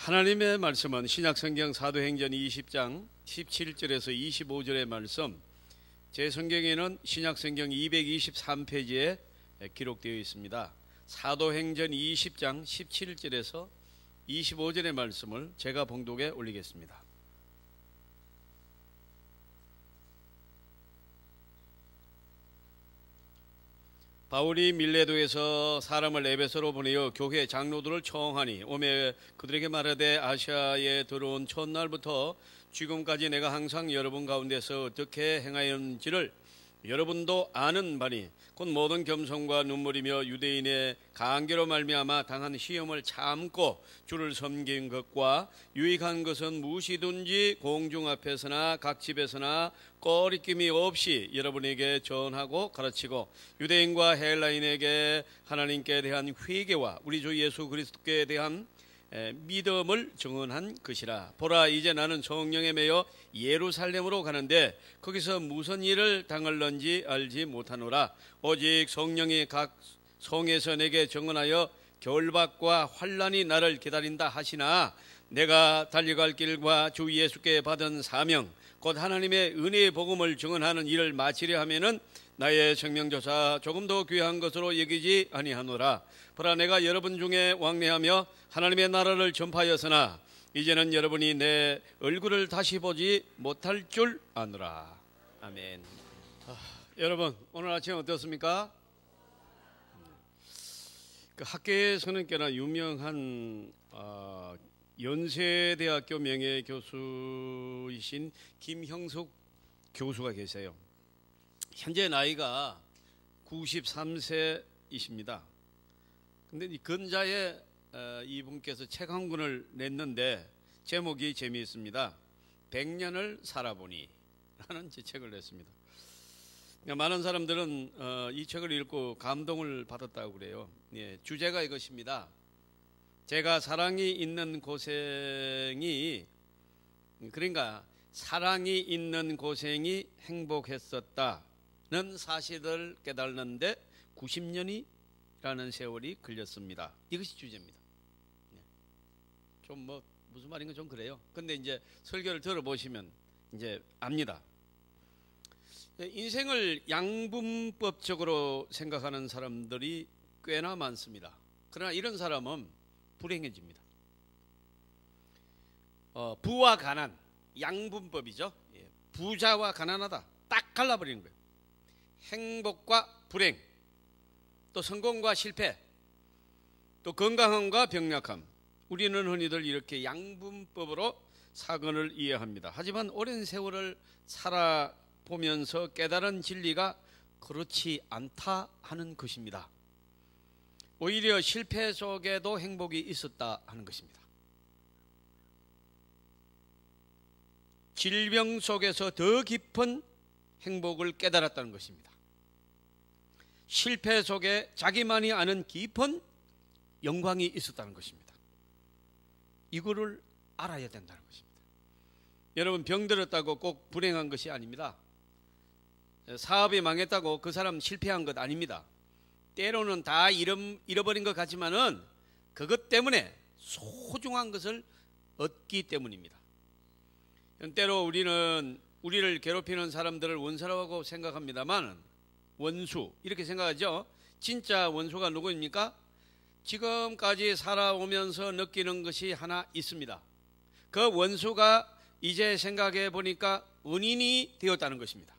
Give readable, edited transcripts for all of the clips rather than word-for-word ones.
하나님의 말씀은 신약성경 사도행전 20장 17절에서 25절의 말씀, 제 성경에는 신약성경 223페이지에 기록되어 있습니다. 사도행전 20장 17절에서 25절의 말씀을 제가 봉독에 올리겠습니다. 바울이 밀레도에서 사람을 에베소로 보내어 교회 장로들을 청하니 오매 그들에게 말하되 아시아에 들어온 첫날부터 지금까지 내가 항상 여러분 가운데서 어떻게 행하였는지를 여러분도 아는 바니 곧 모든 겸손과 눈물이며 유대인의 간계로 말미암아 당한 시험을 참고 주를 섬긴 것과 유익한 것은 무엇이든지 공중 앞에서나 각 집에서나 꺼리낌이 없이 여러분에게 전하고 가르치고 유대인과 헬라인에게 하나님께 대한 회개와 우리 주 예수 그리스도께 대한 믿음을 증언한 것이라. 보라, 이제 나는 성령에 매여 예루살렘으로 가는데 거기서 무슨 일을 당할런지 알지 못하노라. 오직 성령이 각 성에서 내게 증언하여 결박과 환난이 나를 기다린다 하시나 내가 달려갈 길과 주 예수께 받은 사명 곧 하나님의 은혜의 복음을 증언하는 일을 마치려 하면은 나의 생명조차 조금 더 귀한 것으로 여기지 아니하노라. 보라, 내가 여러분 중에 왕래하며 하나님의 나라를 전파하였으나 이제는 여러분이 내 얼굴을 다시 보지 못할 줄 아노라. 아멘. 여러분, 오늘 아침 어떻습니까? 그 학계에서는 꽤나 유명한 연세대학교 명예교수이신 김형숙 교수가 계세요. 현재 나이가 93세이십니다. 근데 이 근자에 이분께서 책 한 권을 냈는데 제목이 재미있습니다. 100년을 살아보니 라는 책을 냈습니다. 많은 사람들은 이 책을 읽고 감동을 받았다고 그래요. 예, 주제가 이것입니다. 제가 사랑이 있는 고생이, 그러니까 사랑이 있는 고생이 행복했었다는 사실을 깨달는데 90년이라는 세월이 걸렸습니다. 이것이 주제입니다. 좀 뭐 무슨 말인가 좀 그래요. 근데 이제 설교를 들어보시면 이제 압니다. 인생을 양분법적으로 생각하는 사람들이 꽤나 많습니다. 그러나 이런 사람은 불행해집니다. 부와 가난, 양분법이죠. 부자와 가난하다 딱 갈라버리는 거예요. 행복과 불행, 또 성공과 실패, 또 건강함과 병약함, 우리는 흔히들 이렇게 양분법으로 사건을 이해합니다. 하지만 오랜 세월을 살아보면서 깨달은 진리가 그렇지 않다 하는 것입니다. 오히려 실패 속에도 행복이 있었다 하는 것입니다. 질병 속에서 더 깊은 행복을 깨달았다는 것입니다. 실패 속에 자기만이 아는 깊은 영광이 있었다는 것입니다. 이거를 알아야 된다는 것입니다. 여러분, 병들었다고 꼭 불행한 것이 아닙니다. 사업이 망했다고 그 사람 실패한 것 아닙니다. 때로는 다 잃어버린 것 같지만은 그것 때문에 소중한 것을 얻기 때문입니다. 때로 우리는 우리를 괴롭히는 사람들을 원수라고 생각합니다만, 원수 이렇게 생각하죠. 진짜 원수가 누구입니까? 지금까지 살아오면서 느끼는 것이 하나 있습니다. 그 원수가 이제 생각해 보니까 은인이 되었다는 것입니다.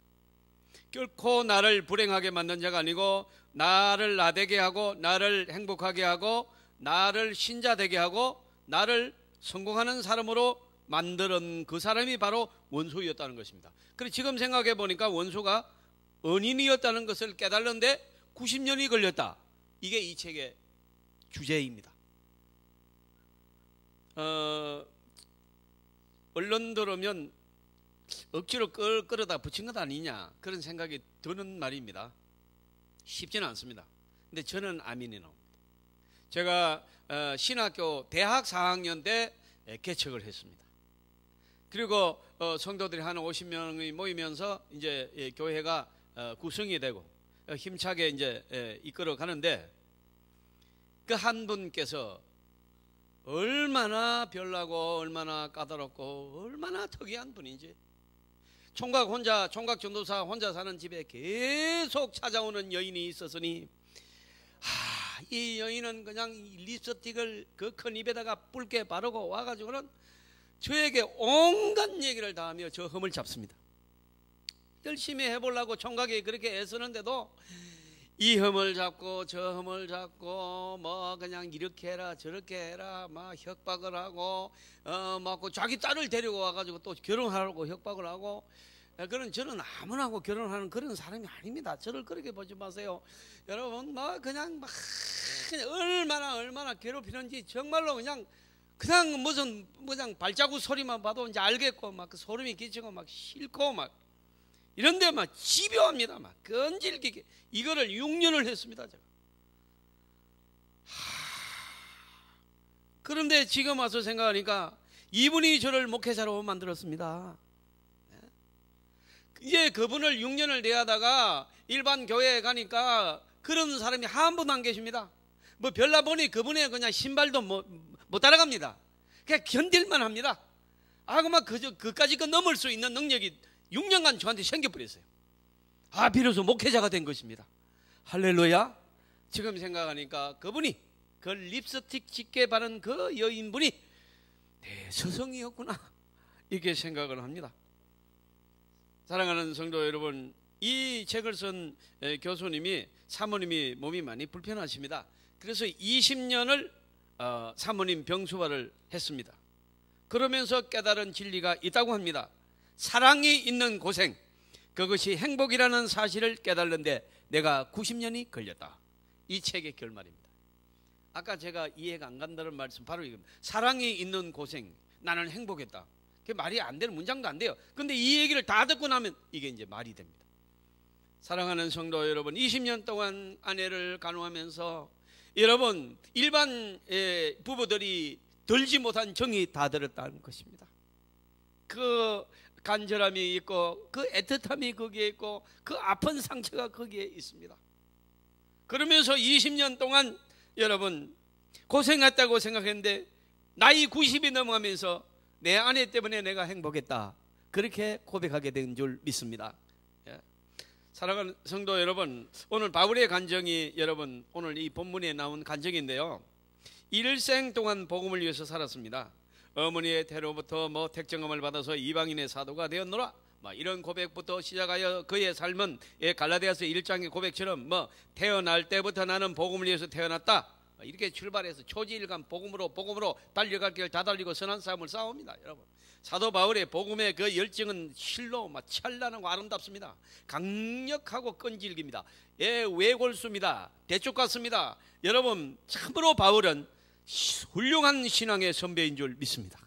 결코 나를 불행하게 만든 자가 아니고 나를 나대게 하고 나를 행복하게 하고 나를 신자되게 하고 나를 성공하는 사람으로 만드는 그 사람이 바로 원수였다는 것입니다. 그래서 지금 생각해 보니까 원수가 은인이었다는 것을 깨달는데 90년이 걸렸다. 이게 이 책의 주제입니다. 언론 들으면 억지로 끌어다 붙인 것 아니냐 그런 생각이 드는 말입니다. 쉽지는 않습니다. 근데 저는 아멘이 나옵니다. 제가 신학교 대학 4학년 때 개척을 했습니다. 그리고 성도들이 한 50명이 모이면서 이제 교회가 구성이 되고 힘차게 이제 이끌어 가는데, 그 한 분께서 얼마나 별나고 얼마나 까다롭고 얼마나 특이한 분인지, 총각 전도사 혼자 사는 집에 계속 찾아오는 여인이 있었으니, 이 여인은 그냥 립스틱을 그 큰 입에다가 붉게 바르고 와가지고는 저에게 온갖 얘기를 다 하며 저 흠을 잡습니다. 열심히 해보려고 총각이 그렇게 애쓰는데도 이 흠을 잡고 저 흠을 잡고 뭐 그냥 이렇게 해라 저렇게 해라 막 협박을 하고 막 자기 딸을 데리고 와가지고 또 결혼하라고 협박을 하고, 그런 저는 아무나하고 결혼하는 그런 사람이 아닙니다. 저를 그렇게 보지 마세요. 여러분 막 그냥 얼마나 괴롭히는지 정말로 그냥 무슨 발자국 소리만 봐도 이제 알겠고 막 그 소름이 끼치고 막 싫고 막 이런데 막 집요합니다. 막 끈질기게 이거를 6년을 했습니다. 제가. 그런데 지금 와서 생각하니까 이분이 저를 목회자로 만들었습니다. 이제 그분을 6년을 대하다가 일반 교회에 가니까 그런 사람이 한 분 안 계십니다. 뭐 별나 보니 그분의 그냥 신발도 못 따라갑니다. 그냥 견딜만 합니다. 그만 그까지 넘을 수 있는 능력이 6년간 저한테 생겨버렸어요. 비로소 목회자가 된 것입니다. 할렐루야. 지금 생각하니까 그분이 그 립스틱 짙게 바른 그 여인분이 내 스승이었구나, 이렇게 생각을 합니다. 사랑하는 성도 여러분, 이 책을 쓴 교수님이 사모님이 몸이 많이 불편하십니다. 그래서 20년을 사모님 병수발을 했습니다. 그러면서 깨달은 진리가 있다고 합니다. 사랑이 있는 고생, 그것이 행복이라는 사실을 깨달는데 내가 90년이 걸렸다. 이 책의 결말입니다. 아까 제가 이해가 안 간다는 말씀 바로 이겁니다. 사랑이 있는 고생, 나는 행복했다. 그게 말이 안 되는 문장도 안 돼요. 근데 이 얘기를 다 듣고 나면 이게 이제 말이 됩니다. 사랑하는 성도 여러분, 20년 동안 아내를 간호하면서 여러분 일반 부부들이 들지 못한 정이 다 들었다는 것입니다. 그 간절함이 있고 그 애틋함이 거기에 있고 그 아픈 상처가 거기에 있습니다. 그러면서 20년 동안 여러분 고생했다고 생각했는데 나이 90이 넘어가면서 내 아내 때문에 내가 행복했다, 그렇게 고백하게 된 줄 믿습니다. 사랑하는 성도 여러분, 오늘 바울의 간증이 여러분 오늘 이 본문에 나온 간증인데요, 일생 동안 복음을 위해서 살았습니다. 어머니의 태로부터 택정함을 받아서 이방인의 사도가 되었노라, 이런 고백부터 시작하여 그의 삶은 갈라디아서 1장의 고백처럼 태어날 때부터 나는 복음을 위해서 태어났다, 이렇게 출발해서 초지일간 복음으로 달려갈 길 다 달리고 선한 싸움을 싸웁니다. 여러분 사도 바울의 복음의 그 열정은 실로 찬란하고 아름답습니다. 강력하고 끈질깁니다. 외골수입니다. 대쪽 같습니다. 여러분 참으로 바울은 훌륭한 신앙의 선배인 줄 믿습니다.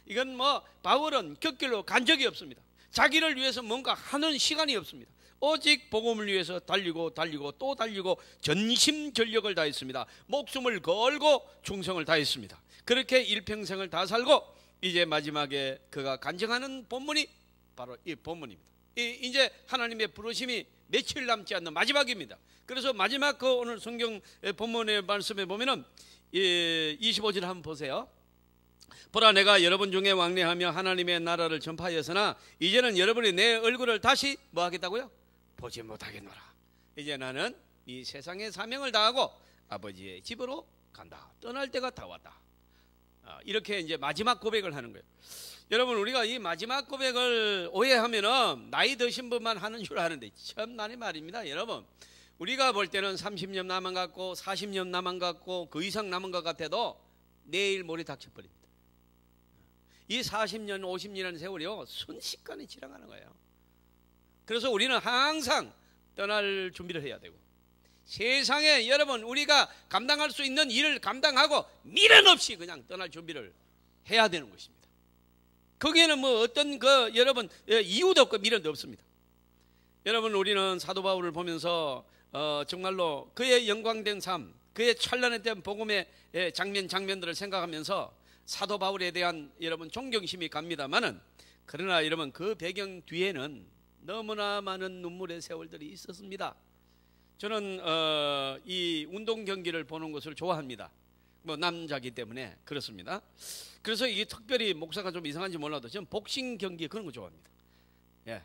이건 바울은 곁길로 간 적이 없습니다. 자기를 위해서 뭔가 하는 시간이 없습니다. 오직 복음을 위해서 달리고 또 달리고 전심전력을 다했습니다. 목숨을 걸고 충성을 다했습니다. 그렇게 일평생을 다 살고 이제 마지막에 그가 간증하는 본문이 바로 이 본문입니다. 이제 하나님의 부르심이 며칠 남지 않는 마지막입니다. 그래서 마지막 그 오늘 성경 본문의 말씀에 보면은 25절 한번 보세요. 보라, 내가 여러분 중에 왕래하며 하나님의 나라를 전파하였으나 이제는 여러분이 내 얼굴을 다시 뭐 하겠다고요? 보지 못하겠노라. 이제 나는 이 세상의 사명을 다하고 아버지의 집으로 간다. 떠날 때가 다 왔다. 이렇게 이제 마지막 고백을 하는 거예요. 여러분 우리가 이 마지막 고백을 오해하면은 나이 드신 분만 하는 줄 아는데 참나니 말입니다. 여러분 우리가 볼 때는 30년 남은 것 같고 40년 남은 것 같고 그 이상 남은 것 같아도 내일 모레 닥쳐버립니다. 이 40년 50년이라는 세월이요 순식간에 지나가는 거예요. 그래서 우리는 항상 떠날 준비를 해야 되고 세상에 여러분 우리가 감당할 수 있는 일을 감당하고 미련 없이 그냥 떠날 준비를 해야 되는 것입니다. 거기에는 어떤 여러분 이유도 없고 미련도 없습니다. 여러분 우리는 사도 바울을 보면서 정말로 그의 영광된 삶, 그의 찬란했던 복음의 장면들을 생각하면서 사도 바울에 대한 여러분 존경심이 갑니다만은, 그러나 여러분 그 배경 뒤에는 너무나 많은 눈물의 세월들이 있었습니다. 저는 이 운동 경기를 보는 것을 좋아합니다. 뭐 남자기 때문에 그렇습니다. 그래서 이게 특별히 목사가 좀 이상한지 몰라도 저는 복싱 경기 그런 거 좋아합니다. 예.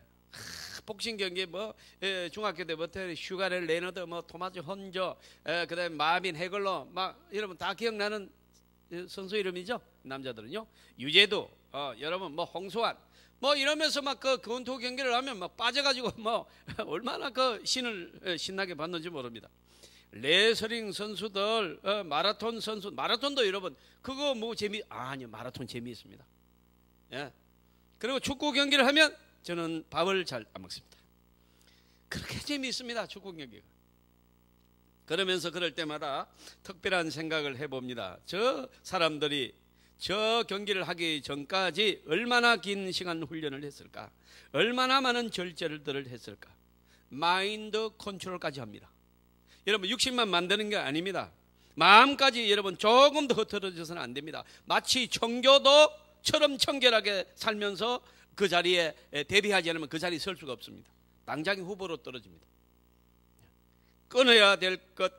복싱 경기 뭐 중학교 때부터 슈가렐 레너드, 뭐 토마스 헌저, 그다음에 마빈 해글러, 막 여러분 다 기억나는 선수 이름이죠. 남자들은요. 유재도, 여러분 뭐 홍수환, 뭐 이러면서 막 그 권투 경기를 하면 막 빠져가지고 뭐 얼마나 그 신나게 봤는지 모릅니다. 레슬링 선수들, 마라톤 선수, 마라톤도 여러분 그거 뭐 아니요, 마라톤 재미있습니다. 예. 그리고 축구 경기를 하면 저는 밥을 잘 안 먹습니다. 그렇게 재미있습니다, 축구 경기가. 그러면서 그럴 때마다 특별한 생각을 해봅니다. 저 사람들이 저 경기를 하기 전까지 얼마나 긴 시간 훈련을 했을까, 얼마나 많은 절제들을 했을까. 마인드 컨트롤까지 합니다. 여러분 60만 만드는 게 아닙니다. 마음까지 여러분 조금 더 흐트러져서는 안 됩니다. 마치 청교도처럼 청결하게 살면서 그 자리에 대비하지 않으면 그 자리에 설 수가 없습니다. 당장의 후보로 떨어집니다. 끊어야 될 것,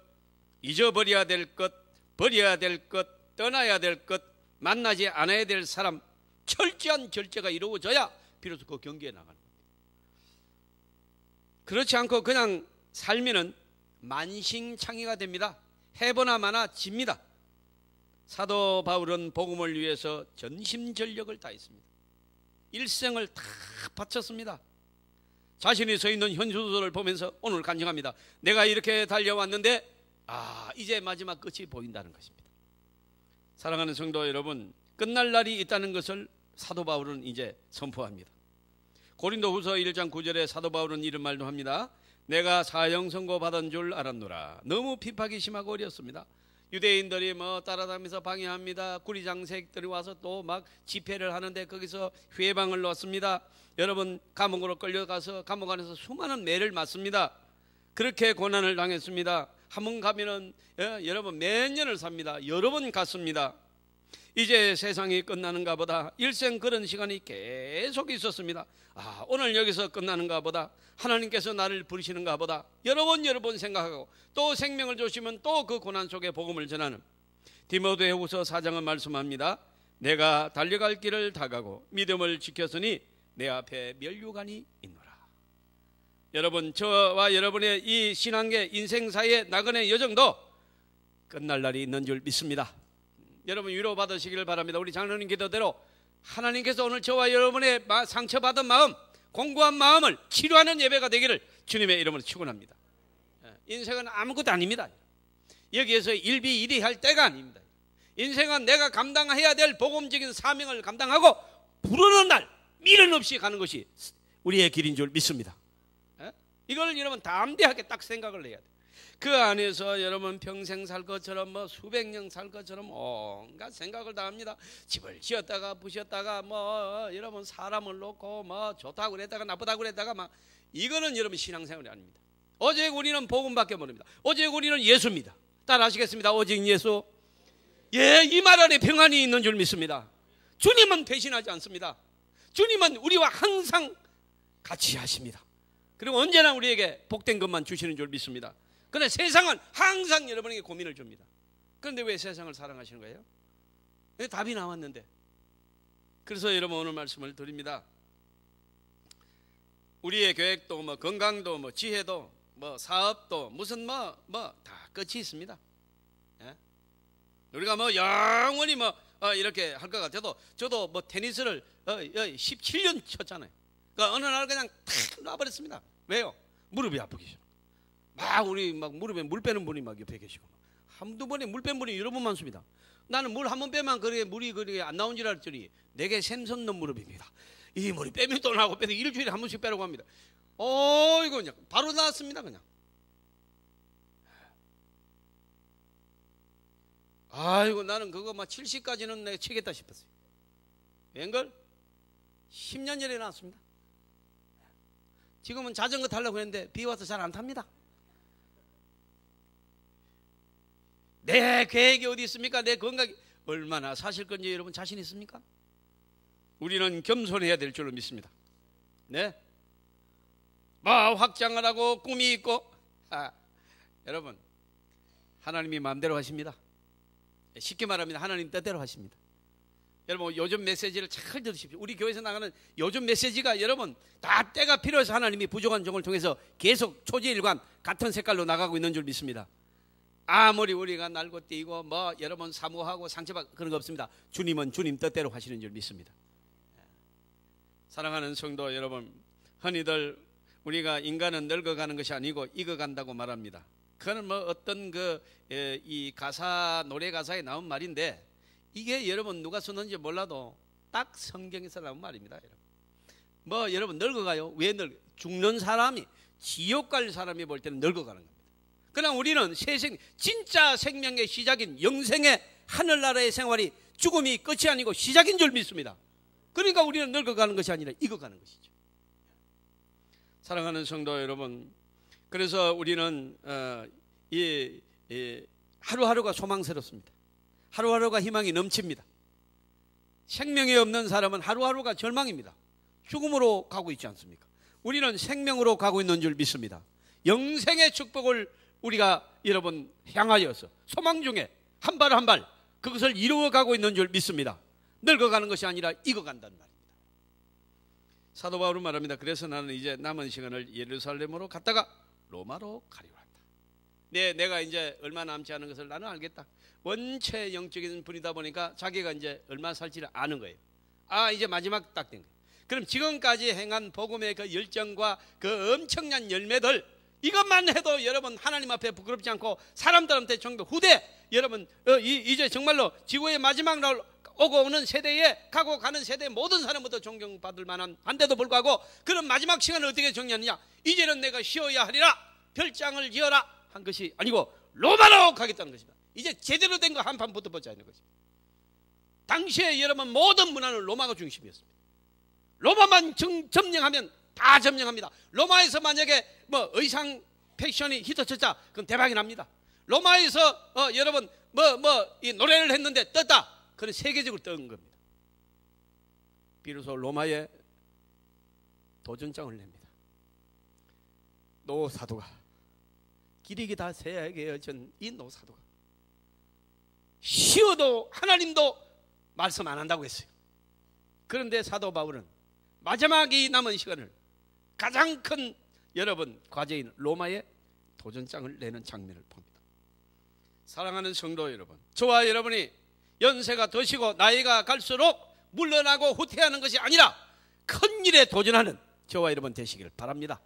잊어버려야 될 것, 버려야 될 것, 떠나야 될 것, 만나지 않아야 될 사람, 철저한 절제가 이루어져야 비로소 그 경기에 나가는 겁니다. 그렇지 않고 그냥 살면은 만신창이가 됩니다. 해보나 마나 집니다. 사도 바울은 복음을 위해서 전심전력을 다했습니다. 일생을 다 바쳤습니다. 자신이 서 있는 현수들을 보면서 오늘 간증합니다. 내가 이렇게 달려왔는데 이제 마지막 끝이 보인다는 것입니다. 사랑하는 성도 여러분, 끝날 날이 있다는 것을 사도 바울은 이제 선포합니다. 고린도후서 1장 9절에 사도 바울은 이런 말도 합니다. 내가 사형 선고 받은 줄 알았노라. 너무 핍박이 심하고 어렵습니다. 유대인들이 뭐 따라다니면서 방해합니다. 구리장색들이 와서 또 막 집회를 하는데 거기서 회방을 넣습니다. 여러분 감옥으로 끌려가서 감옥 안에서 수많은 매를 맞습니다. 그렇게 고난을 당했습니다. 한 번 가면은 여러분 몇 년을 삽니다. 여러 번 갔습니다. 이제 세상이 끝나는가 보다. 일생 그런 시간이 계속 있었습니다. 오늘 여기서 끝나는가 보다. 하나님께서 나를 부르시는가 보다. 여러 번 생각하고 또 생명을 주시면 또 그 고난 속에 복음을 전하는 디모데후서 4장은 말씀합니다. 내가 달려갈 길을 다 가고 믿음을 지켰으니 내 앞에 면류관이 있노라. 여러분 저와 여러분의 이 신앙의 인생사의 나그네 여정도 끝날 날이 있는 줄 믿습니다. 여러분 위로받으시기를 바랍니다. 우리 장로님 기도대로 하나님께서 오늘 저와 여러분의 상처받은 마음, 공고한 마음을 치료하는 예배가 되기를 주님의 이름으로 축원합니다. 인생은 아무것도 아닙니다. 여기에서 일비일이할 때가 아닙니다. 인생은 내가 감당해야 될 복음적인 사명을 감당하고 부르는 날 미련 없이 가는 것이 우리의 길인 줄 믿습니다. 이걸 여러분 담대하게 딱 생각을 해야 돼요. 그 안에서 여러분 평생 살 것처럼 뭐 수백 년 살 것처럼 온갖 생각을 다 합니다. 집을 지었다가 부셨다가 뭐 여러분 사람을 놓고 뭐 좋다고 그랬다가 나쁘다고 그랬다가 막 이거는 여러분 신앙생활이 아닙니다. 오직 우리는 복음밖에 모릅니다. 오직 우리는 예수입니다. 따라 하시겠습니다. 오직 예수. 이 말 안에 평안이 있는 줄 믿습니다. 주님은 배신하지 않습니다. 주님은 우리와 항상 같이 하십니다. 그리고 언제나 우리에게 복된 것만 주시는 줄 믿습니다. 그런데 세상은 항상 여러분에게 고민을 줍니다. 그런데 왜 세상을 사랑하시는 거예요? 답이 나왔는데. 그래서 여러분 오늘 말씀을 드립니다. 우리의 계획도 뭐 건강도 뭐 지혜도 뭐 사업도 무슨 뭐 다 끝이 있습니다. 우리가 뭐 영원히 뭐 이렇게 할 것 같아도 저도 뭐 테니스를 17년 쳤잖아요. 그러니까 어느 날 그냥 탁 놔버렸습니다. 왜요? 무릎이 아프기 막 우리 막 무릎에 물 빼는 분이 막 옆에 계시고 한두 번에 물 뺀 분이 여러 번 많습니다. 나는 물 한 번 빼면 그렇게 물이 그렇게 안 나온 줄 알았더니 내게 샘솟는 무릎입니다. 이 물이 빼면 또 나고 빼도 일주일에 한 번씩 빼라고 합니다. 이거 그냥 바로 나왔습니다. 그냥. 아이고 나는 그거 막 70까지는 내가 치겠다 싶었어요. 웬걸? 10년 전에 나왔습니다. 지금은 자전거 타려고 했는데 비 와서 잘 안 탑니다. 내 계획이 어디 있습니까? 내 건강이 얼마나 사실 건지 여러분 자신 있습니까? 우리는 겸손해야 될 줄로 믿습니다. 네? 뭐 확장을 하고 꿈이 있고 여러분 하나님이 마음대로 하십니다. 쉽게 말합니다. 하나님 뜻대로 하십니다. 여러분 요즘 메시지를 잘 들으십시오. 우리 교회에서 나가는 요즘 메시지가 여러분 다 때가 필요해서 하나님이 부족한 종을 통해서 계속 초지일관 같은 색깔로 나가고 있는 줄 믿습니다. 아무리 우리가 날고 뛰고 뭐 여러분 사모하고 상처받고 그런 거 없습니다. 주님은 주님 뜻대로 하시는 줄 믿습니다. 사랑하는 성도 여러분, 흔히들 우리가 인간은 늙어가는 것이 아니고 익어간다고 말합니다. 그건 뭐 어떤 이 가사 노래 가사에 나온 말인데 이게 여러분 누가 썼는지 몰라도 딱 성경에서 나온 말입니다. 여러분. 뭐 여러분 늙어가요? 왜 죽는 사람이 지옥 갈 사람이 볼 때는 늙어가는 겁니다. 그러나 우리는 진짜 생명의 시작인 영생의 하늘나라의 생활이 죽음이 끝이 아니고 시작인 줄 믿습니다. 그러니까 우리는 늙어가는 것이 아니라 익어가는 것이죠. 사랑하는 성도 여러분, 그래서 우리는 하루하루가 소망스럽습니다. 하루하루가 희망이 넘칩니다. 생명이 없는 사람은 하루하루가 절망입니다. 죽음으로 가고 있지 않습니까? 우리는 생명으로 가고 있는 줄 믿습니다. 영생의 축복을 우리가 여러분 향하여서 소망 중에 한 발 한 발 그것을 이루어가고 있는 줄 믿습니다. 늙어가는 것이 아니라 익어간다는 말입니다. 사도 바울은 말합니다. 그래서 나는 이제 남은 시간을 예루살렘으로 갔다가 로마로 가리라 한다. 내가 이제 얼마 남지 않은 것을 나는 알겠다. 원체 영적인 분이다 보니까 자기가 이제 얼마 살지를 아는 거예요. 이제 마지막 딱 된 거예요. 그럼 지금까지 행한 복음의 그 열정과 그 엄청난 열매들 이것만 해도 여러분 하나님 앞에 부끄럽지 않고 사람들한테 정도 후대 여러분 이제 정말로 지구의 마지막 날 오고 오는 세대에 가고 가는 세대의 모든 사람부터 존경받을 만한 한데도 불구하고 그런 마지막 시간을 어떻게 정리하느냐? 이제는 내가 쉬어야 하리라 별장을 지어라 한 것이 아니고 로마로 가겠다는 것입니다. 이제 제대로 된 거 한판 붙어보자 하는 것입니다. 당시에 여러분 모든 문화는 로마가 중심이었습니다. 로마만 점령하면 다 점령합니다. 로마에서 만약에 뭐 의상 패션이 히트쳤자 그럼 대박이 납니다. 로마에서 여러분 이 노래를 했는데 떴다. 그건 세계적으로 뜬 겁니다. 비로소 로마에 도전장을 냅니다. 노사도가 길이 다 세계여진 이 노사도가 쉬어도 하나님도 말씀 안 한다고 했어요. 그런데 사도 바울은 마지막이 남은 시간을 가장 큰 여러분 과제인 로마에 도전장을 내는 장면을 봅니다. 사랑하는 성도 여러분, 저와 여러분이 연세가 드시고 나이가 갈수록 물러나고 후퇴하는 것이 아니라 큰 일에 도전하는 저와 여러분 되시길 바랍니다.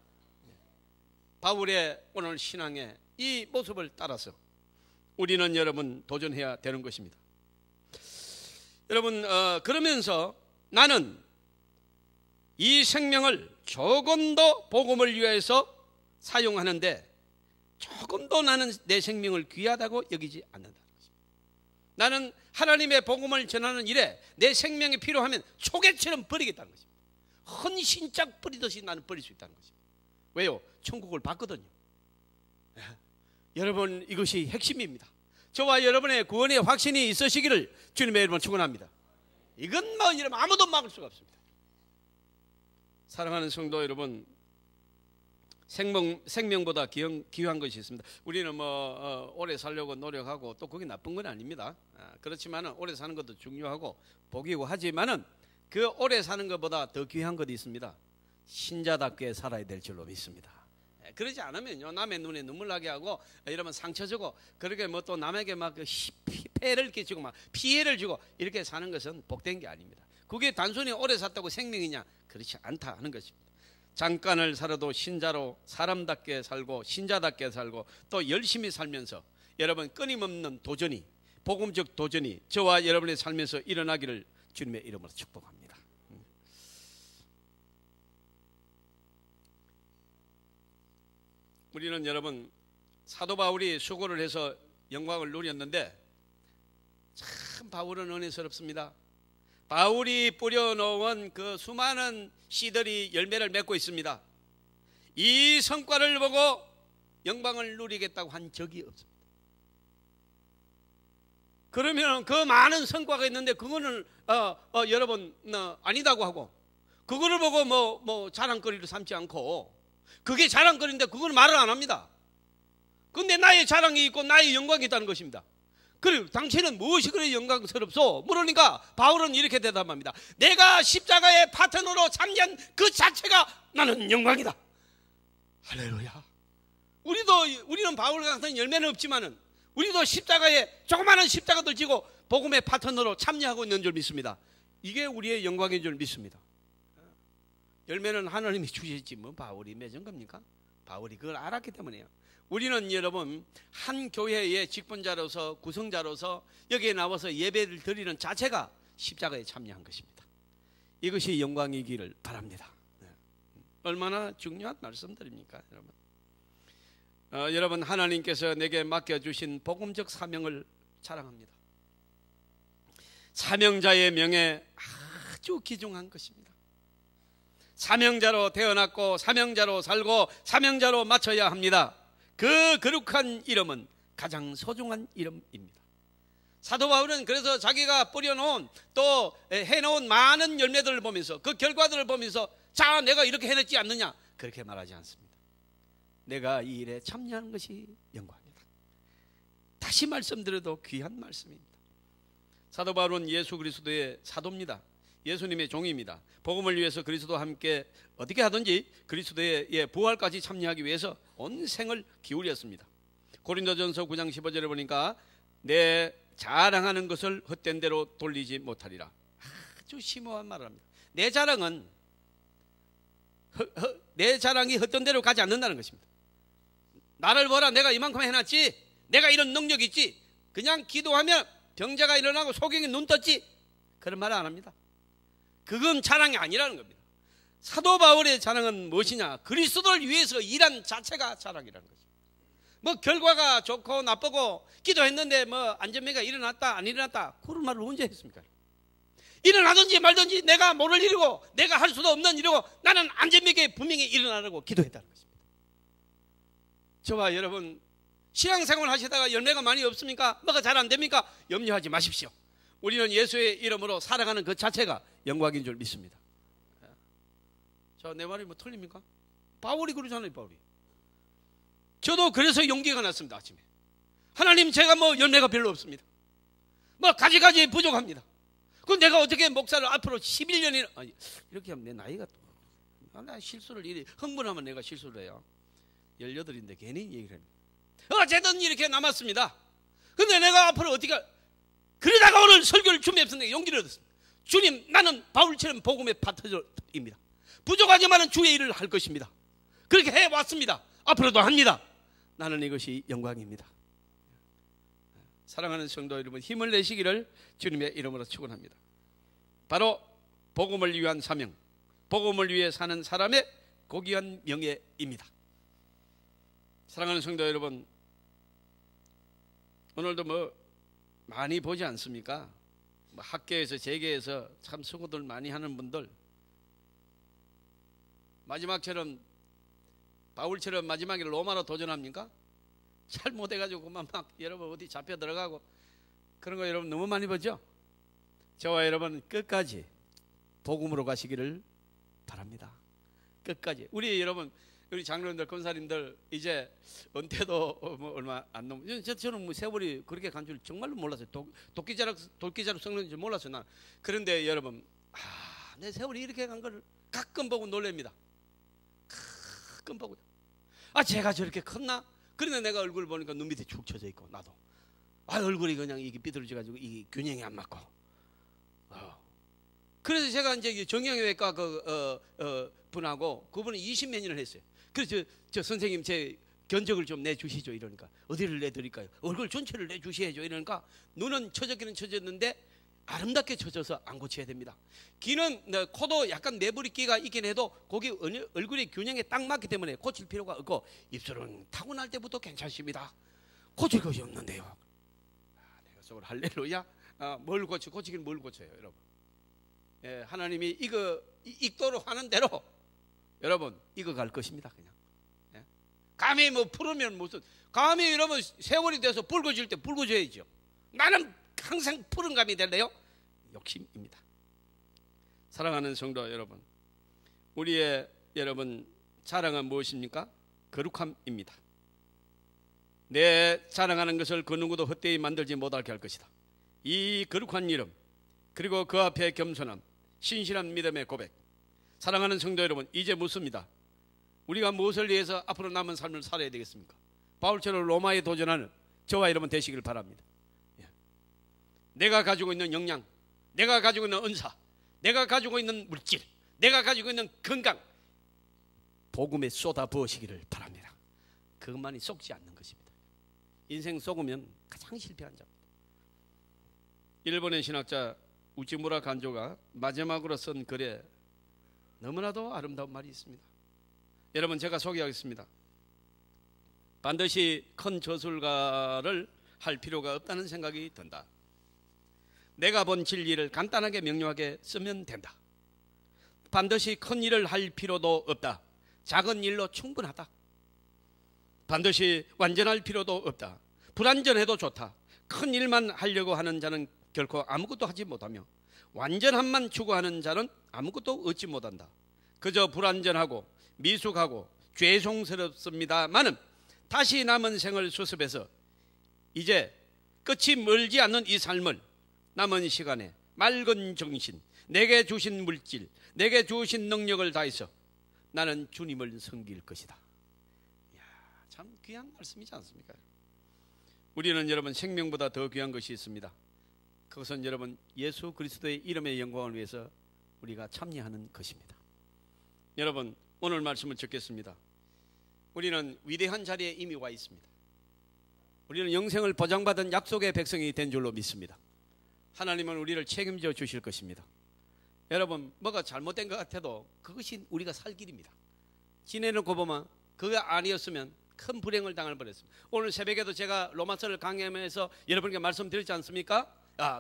바울의 오늘 신앙의 이 모습을 따라서 우리는 여러분 도전해야 되는 것입니다. 여러분 그러면서 나는 이 생명을 조금 더 복음을 위해서 사용하는데 조금도 나는 내 생명을 귀하다고 여기지 않는다는 것입니다. 나는 하나님의 복음을 전하는 일에 내 생명이 필요하면 초계처럼 버리겠다는 것입니다. 헌신짝 버리듯이 나는 버릴 수 있다는 것입니다. 왜요? 천국을 봤거든요. 여러분 이것이 핵심입니다. 저와 여러분의 구원의 확신이 있으시기를 주님의 이름으로 축원합니다. 이건 뭐 여러분 아무도 막을 수가 없습니다. 사랑하는 성도 여러분, 생명보다 귀한 것이 있습니다. 우리는 오래 살려고 노력하고 또 그게 나쁜 건 아닙니다. 그렇지만 오래 사는 것도 중요하고 복이고 하지만은 그 오래 사는 것보다 더 귀한 것이 있습니다. 신자답게 살아야 될 줄로 믿습니다. 그러지 않으면요 남의 눈에 눈물 나게 하고 이러면 상처 주고 그렇게 또 남에게 막 폐를 끼치고 막 피해를 주고 이렇게 사는 것은 복된 게 아닙니다. 그게 단순히 오래 샀다고 생명이냐? 그렇지 않다 하는 것입니다. 잠깐을 살아도 신자로 사람답게 살고 신자답게 살고 또 열심히 살면서 여러분 끊임없는 도전이 복음적 도전이 저와 여러분의 삶에서 일어나기를 주님의 이름으로 축복합니다. 우리는 여러분 사도 바울이 수고를 해서 영광을 누렸는데 참 바울은 은혜스럽습니다. 바울이 뿌려놓은 그 수많은 씨들이 열매를 맺고 있습니다. 이 성과를 보고 영광을 누리겠다고 한 적이 없습니다. 그러면 그 많은 성과가 있는데 그거는 여러분 아니다고 하고, 그거를 보고 뭐 자랑거리를 삼지 않고, 그게 자랑거리인데 그거는 말을 안 합니다. 근데 나의 자랑이 있고 나의 영광이 있다는 것입니다. 그리고 당신은 무엇이 그래 영광스럽소? 물으니까 바울은 이렇게 대답합니다. 내가 십자가의 파트너로 참여한 그 자체가 나는 영광이다. 할렐루야. 우리는 바울과 같은 열매는 없지만은 우리도 십자가에 조그마한 십자가도 지고 복음의 파트너로 참여하고 있는 줄 믿습니다. 이게 우리의 영광인 줄 믿습니다. 열매는 하나님이 주셨지 뭐 바울이 맺은 겁니까? 바울이 그걸 알았기 때문에요. 우리는 여러분 한 교회의 직분자로서 구성자로서 여기에 나와서 예배를 드리는 자체가 십자가에 참여한 것입니다. 이것이 영광이기를 바랍니다. 얼마나 중요한 말씀드립니까, 여러분? 여러분, 하나님께서 내게 맡겨주신 복음적 사명을 자랑합니다. 사명자의 명예 아주 귀중한 것입니다. 사명자로 태어났고 사명자로 살고 사명자로 마쳐야 합니다. 그 거룩한 이름은 가장 소중한 이름입니다. 사도 바울은 그래서 자기가 뿌려놓은 또 해놓은 많은 열매들을 보면서 그 결과들을 보면서 자 내가 이렇게 해냈지 않느냐 그렇게 말하지 않습니다. 내가 이 일에 참여하는 것이 영광이다. 다시 말씀드려도 귀한 말씀입니다. 사도 바울은 예수 그리스도의 사도입니다. 예수님의 종입니다. 복음을 위해서 그리스도와 함께 어떻게 하든지 그리스도의 부활까지 참여하기 위해서 온 생을 기울였습니다. 고린도전서 9장 15절에 보니까 내 자랑하는 것을 헛된 대로 돌리지 못하리라. 아주 심오한 말을 합니다. 내 자랑이 헛된 대로 가지 않는다는 것입니다. 나를 보라, 내가 이만큼 해놨지, 내가 이런 능력이 있지, 그냥 기도하면 병자가 일어나고 소경이 눈 떴지, 그런 말을 안 합니다. 그건 자랑이 아니라는 겁니다. 사도 바울의 자랑은 무엇이냐? 그리스도를 위해서 일한 자체가 자랑이라는 거죠. 뭐 결과가 좋고 나쁘고 기도했는데 뭐 안전매가 일어났다 안 일어났다 그런 말을 언제 했습니까? 일어나든지 말든지 내가 모를 일이고 내가 할 수도 없는 일이고 나는 안전매가 분명히 일어나라고 기도했다는 것입니다. 저와 여러분 신앙생활 하시다가 열매가 많이 없습니까? 뭐가 잘 안 됩니까? 염려하지 마십시오. 우리는 예수의 이름으로 살아가는 그 자체가 영광인 줄 믿습니다. 내 말이 뭐 틀립니까? 바울이 그러잖아요. 바울이. 저도 그래서 용기가 났습니다. 아침에 하나님 제가 뭐 열매가 별로 없습니다. 뭐 가지가지 부족합니다. 그럼 내가 어떻게 목사를 앞으로 11년이나 이렇게 하면 내 나이가 나 실수를 이래 흥분하면 내가 실수를 해요. 18인데 괜히 얘기를 합니다. 어쨌든 이렇게 남았습니다. 근데 내가 앞으로 어떻게 그러다가 오늘 설교를 준비했는데 용기를 얻었습니다. 주님 나는 바울처럼 복음의 파트너입니다. 부족하지만 주의 일을 할 것입니다. 그렇게 해왔습니다. 앞으로도 합니다. 나는 이것이 영광입니다. 사랑하는 성도 여러분 힘을 내시기를 주님의 이름으로 축원합니다. 바로 복음을 위한 사명, 복음을 위해 사는 사람의 고귀한 명예입니다. 사랑하는 성도 여러분 오늘도 뭐 많이 보지 않습니까? 뭐 학계에서 재계에서 참 수고들 많이 하는 분들 마지막처럼 바울처럼 마지막에 로마로 도전합니까? 잘 못해가지고 그만 막 여러분 어디 잡혀 들어가고 그런 거 여러분 너무 많이 보죠? 저와 여러분 끝까지 복음으로 가시기를 바랍니다. 끝까지 우리 장로님들 권사님들 이제 은퇴도 뭐 얼마 안 넘. 저는 뭐 세월이 그렇게 간 줄 정말로 몰랐어요. 도끼자락 썩는 줄 몰랐어요. 난. 그런데 여러분 내 세월이 이렇게 간 걸 가끔 보고 놀랍니다. 가끔 보고 제가 저렇게 컸나? 그런데 내가 얼굴 보니까 눈 밑에 축 처져 있고 나도 얼굴이 그냥 이게 삐뚤어져 가지고 이 균형이 안 맞고 그래서 제가 이제 정형외과 분하고 그분은 20몇 년을 했어요. 그래서 저 선생님 제 견적을 좀 내주시죠 이러니까 어디를 내드릴까요? 얼굴 전체를 내주셔야죠 이러니까 눈은 처졌기는 처졌는데 아름답게 쳐져서 안 고쳐야 됩니다. 귀는 코도 약간 내부리끼가 있긴 해도 거기 얼굴의 균형에 딱 맞기 때문에 고칠 필요가 없고 입술은 타고날 때부터 괜찮습니다. 고칠 것이 없는데요. 내가 속으로 할렐루야. 뭘 고치긴 뭘 고쳐요 여러분. 하나님이 이거 익도록 하는 대로 여러분 이거 갈 것입니다. 그냥 감히 뭐 풀으면 무슨 감히 여러분 세월이 돼서 붉어질 때 붉어져야죠. 나는 항상 푸른 감이 될래요? 욕심입니다. 사랑하는 성도 여러분, 우리의 여러분 자랑은 무엇입니까? 거룩함입니다. 내 자랑하는 것을 그 누구도 헛되이 만들지 못하게 할 것이다. 이 거룩한 이름, 그리고 그 앞에 겸손함, 신실한 믿음의 고백. 사랑하는 성도 여러분, 이제 묻습니다. 우리가 무엇을 위해서 앞으로 남은 삶을 살아야 되겠습니까? 바울처럼 로마에 도전하는 저와 여러분 되시길 바랍니다. 내가 가지고 있는 역량, 내가 가지고 있는 은사, 내가 가지고 있는 물질, 내가 가지고 있는 건강, 복음에 쏟아 부으시기를 바랍니다. 그것만이 썩지 않는 것입니다. 인생 썩으면 가장 실패한 자입니다. 일본의 신학자 우치무라 간조가 마지막으로 쓴 글에 너무나도 아름다운 말이 있습니다. 여러분, 제가 소개하겠습니다. 반드시 큰 저술가를 할 필요가 없다는 생각이 든다. 내가 본 진리를 간단하게 명료하게 쓰면 된다. 반드시 큰 일을 할 필요도 없다. 작은 일로 충분하다. 반드시 완전할 필요도 없다. 불완전해도 좋다. 큰 일만 하려고 하는 자는 결코 아무것도 하지 못하며 완전함만 추구하는 자는 아무것도 얻지 못한다. 그저 불완전하고 미숙하고 죄송스럽습니다마는 다시 남은 생을 수습해서 이제 끝이 멀지 않는 이 삶을 남은 시간에 맑은 정신, 내게 주신 물질, 내게 주신 능력을 다해서 나는 주님을 섬길 것이다. 이야, 참 귀한 말씀이지 않습니까? 우리는 여러분 생명보다 더 귀한 것이 있습니다. 그것은 여러분 예수 그리스도의 이름의 영광을 위해서 우리가 참여하는 것입니다. 여러분, 오늘 말씀을 듣겠습니다. 우리는 위대한 자리에 이미 와 있습니다. 우리는 영생을 보장받은 약속의 백성이 된 줄로 믿습니다. 하나님은 우리를 책임져 주실 것입니다. 여러분, 뭐가 잘못된 것 같아도 그것이 우리가 살 길입니다. 지내놓고 보면 그거 아니었으면 큰 불행을 당할 뻔했습니다. 오늘 새벽에도 제가 로마서를 강의하면서 여러분께 말씀드렸지 않습니까?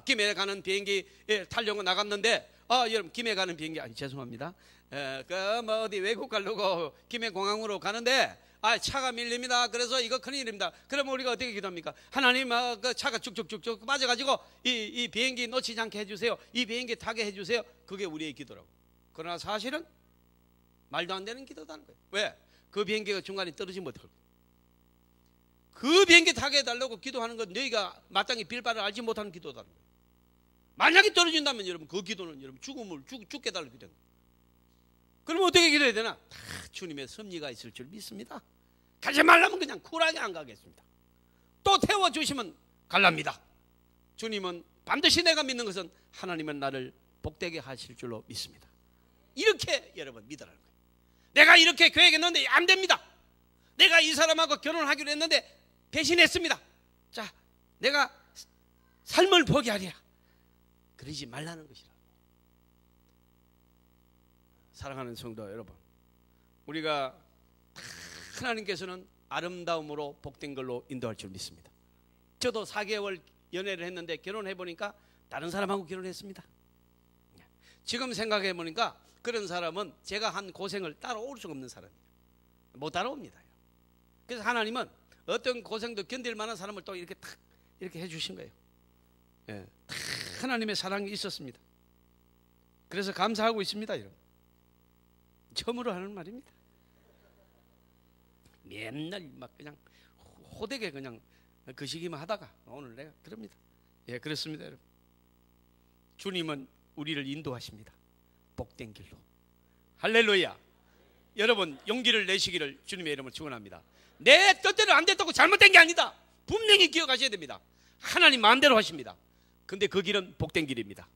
김해 가는 비행기에 타려고 나갔는데 여러분, 김해 가는 비행기 죄송합니다. 어디 외국 가려고 김해 공항으로 가는데 차가 밀립니다. 그래서 이거 큰일입니다. 그러면 우리가 어떻게 기도합니까? 하나님, 그 차가 쭉쭉쭉쭉 빠져가지고 이 비행기 놓치지 않게 해주세요. 이 비행기 타게 해주세요. 그게 우리의 기도라고. 그러나 사실은 말도 안 되는 기도다는 거예요. 왜? 그 비행기가 중간에 떨어지지 못할 거예요. 그 비행기 타게 해달라고 기도하는 건 너희가 마땅히 빌바를 알지 못하는 기도다는 거예요. 만약에 떨어진다면 여러분 그 기도는 여러분 죽게 해달라고 기도해요. 그러면 어떻게 기도해야 되나? 다 주님의 섭리가 있을 줄 믿습니다. 가지 말라면 그냥 쿨하게 안 가겠습니다. 또 태워주시면 갈랍니다. 주님은 반드시 내가 믿는 것은 하나님은 나를 복되게 하실 줄로 믿습니다. 이렇게 여러분 믿으라는 거예요. 내가 이렇게 계획했는데 안 됩니다. 내가 이 사람하고 결혼하기로 했는데 배신했습니다. 자, 내가 삶을 포기하리라. 그러지 말라는 것이라. 사랑하는 성도 여러분, 우리가 하나님께서는 아름다움으로 복된 걸로 인도할 줄 믿습니다. 저도 4개월 연애를 했는데 결혼해보니까 다른 사람하고 결혼했습니다. 지금 생각해보니까 그런 사람은 제가 한 고생을 따라올 수가 없는 사람이에요. 못 따라옵니다. 그래서 하나님은 어떤 고생도 견딜 만한 사람을 또 이렇게 탁 이렇게 해주신 거예요. 탁 하나님의 사랑이 있었습니다. 그래서 감사하고 있습니다. 여러분, 처음으로 하는 말입니다. 맨날 막 그냥 호되게 그냥 그 시기만 하다가 오늘 내가 그럽니다. 그렇습니다. 여러분, 주님은 우리를 인도하십니다. 복된 길로. 할렐루야. 여러분, 용기를 내시기를 주님의 이름으로 축원합니다. 내 뜻대로 안 됐다고 잘못된 게 아니다. 분명히 기억하셔야 됩니다. 하나님 마음대로 하십니다. 근데 그 길은 복된 길입니다.